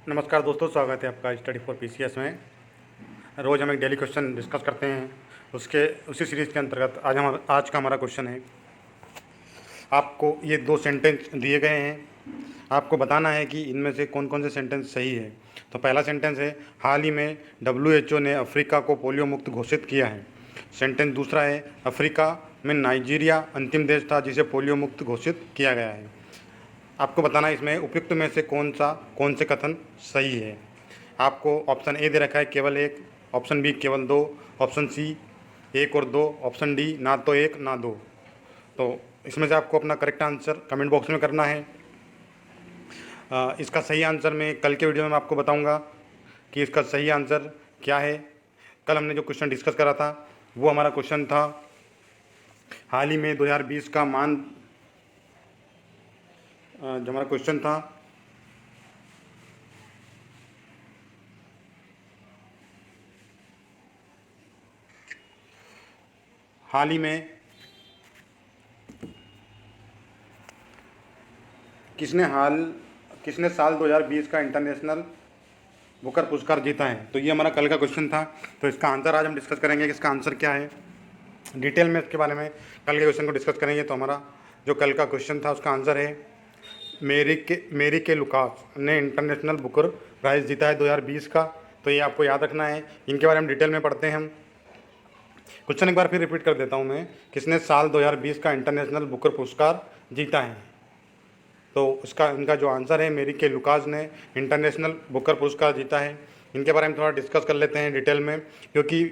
नमस्कार दोस्तों, स्वागत है आपका स्टडी फॉर पीसीएस में। रोज़ हम एक डेली क्वेश्चन डिस्कस करते हैं। उसी सीरीज़ के अंतर्गत आज का हमारा क्वेश्चन है, आपको ये दो सेंटेंस दिए गए हैं, आपको बताना है कि इनमें से कौन कौन से सेंटेंस सही है। तो पहला सेंटेंस है, हाल ही में WHO ने अफ्रीका को पोलियो मुक्त घोषित किया है। सेंटेंस दूसरा है, अफ्रीका में नाइजीरिया अंतिम देश था जिसे पोलियो मुक्त घोषित किया गया है। आपको बताना है इसमें उपयुक्त में से कौन से कथन सही है। आपको ऑप्शन ए दे रखा है केवल एक, ऑप्शन बी केवल दो, ऑप्शन सी एक और दो, ऑप्शन डी ना तो एक ना दो। तो इसमें से आपको अपना करेक्ट आंसर कमेंट बॉक्स में करना है। इसका सही आंसर मैं कल के वीडियो में आपको बताऊंगा कि इसका सही आंसर क्या है। कल हमने जो क्वेश्चन डिस्कस करा था वो हमारा क्वेश्चन था, हाल ही में 2020 का जो हमारा क्वेश्चन था हाल ही में किसने साल 2020 का इंटरनेशनल बुकर पुरस्कार जीता है। तो ये हमारा कल का क्वेश्चन था। तो इसका आंसर आज हम डिस्कस करेंगे कि इसका आंसर क्या है। डिटेल में इसके बारे में कल के क्वेश्चन को डिस्कस करेंगे। तो हमारा जो कल का क्वेश्चन था उसका आंसर है, मेरी के लुकास ने इंटरनेशनल बुकर प्राइज़ जीता है 2020 का। तो ये आपको याद रखना है। इनके बारे में डिटेल में पढ़ते हैं हम। क्वेश्चन एक बार फिर रिपीट कर देता हूँ मैं, किसने साल 2020 का इंटरनेशनल बुकर पुरस्कार जीता है। तो इनका जो आंसर है, मेरी के लुकास ने इंटरनेशनल बुकर पुरस्कार जीता है। इनके बारे में थोड़ा डिस्कस कर लेते हैं डिटेल में, क्योंकि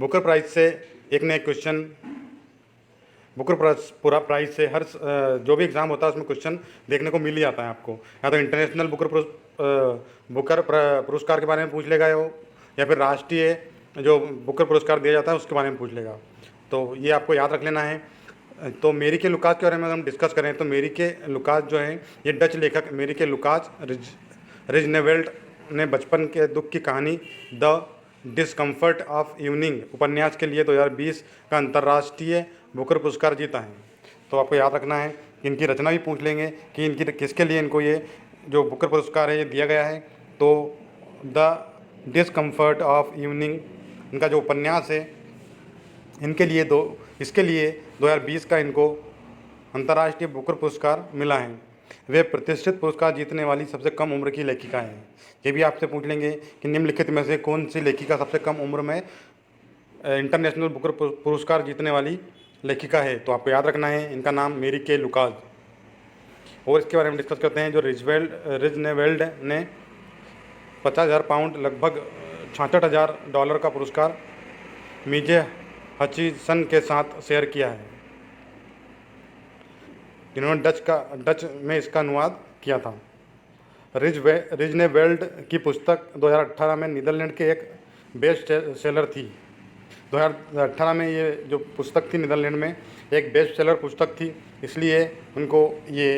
बुकर प्राइज़ से एक न एक क्वेश्चन, बुकर पूरा प्राइज़ से हर जो भी एग्ज़ाम होता है उसमें क्वेश्चन देखने को मिल ही जाता है आपको। या तो इंटरनेशनल बुकर पुरस्कार के बारे में पूछ लेगा वो, या फिर राष्ट्रीय जो बुकर पुरस्कार दिया जाता है उसके बारे में पूछ लेगा। तो ये आपको याद रख लेना है। तो मेरी के लुकास के बारे में हम डिस्कस करें तो मेरी के लुकास जो है ये डच लेखक मेरी के लुकास रिजनेवेल्ड ने बचपन के दुख की कहानी द डिस्कम्फर्ट ऑफ इवनिंग उपन्यास के लिए 2020 का अंतर्राष्ट्रीय बुकर पुरस्कार जीता है। तो आपको याद रखना है कि इनकी रचना भी पूछ लेंगे कि किसके लिए इनको ये जो बुकर पुरस्कार है ये दिया गया है। तो द डिस्कम्फर्ट ऑफ इवनिंग इनका जो उपन्यास है इसके लिए 2020 का इनको अंतर्राष्ट्रीय बुकर पुरस्कार मिला है। वे प्रतिष्ठित पुरस्कार जीतने वाली सबसे कम उम्र की लेखिका हैं। ये भी आपसे पूछ लेंगे कि निम्नलिखित में से कौन सी लेखिका सबसे कम उम्र में इंटरनेशनल बुकर पुरस्कार जीतने वाली लेखिका है। तो आपको याद रखना है इनका नाम मेरी के लुकास। और इसके बारे में डिस्कस करते हैं, जो रिजनेवेल्ड ने 50,000 पाउंड लगभग $66,000 का पुरस्कार मीजे हचिसन के साथ शेयर किया है, जिन्होंने डच में इसका अनुवाद किया था। रिजनेवेल्ड की पुस्तक 2018 में नीदरलैंड के एक बेस्ट सेलर थी। 2018 में ये जो पुस्तक थी नीदरलैंड में एक बेस्ट सेलर पुस्तक थी, इसलिए उनको ये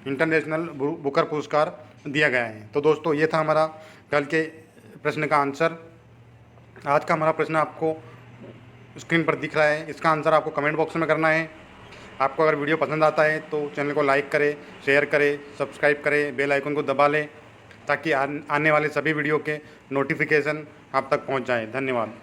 इंटरनेशनल बुकर पुरस्कार दिया गया है। तो दोस्तों ये था हमारा कल के प्रश्न का आंसर। आज का हमारा प्रश्न आपको स्क्रीन पर दिख रहा है, इसका आंसर आपको कमेंट बॉक्स में करना है। आपको अगर वीडियो पसंद आता है तो चैनल को लाइक करें, शेयर करें, सब्सक्राइब करें, बेल आइकन को दबा लें ताकि आने वाले सभी वीडियो के नोटिफिकेशन आप तक पहुंच जाए। धन्यवाद।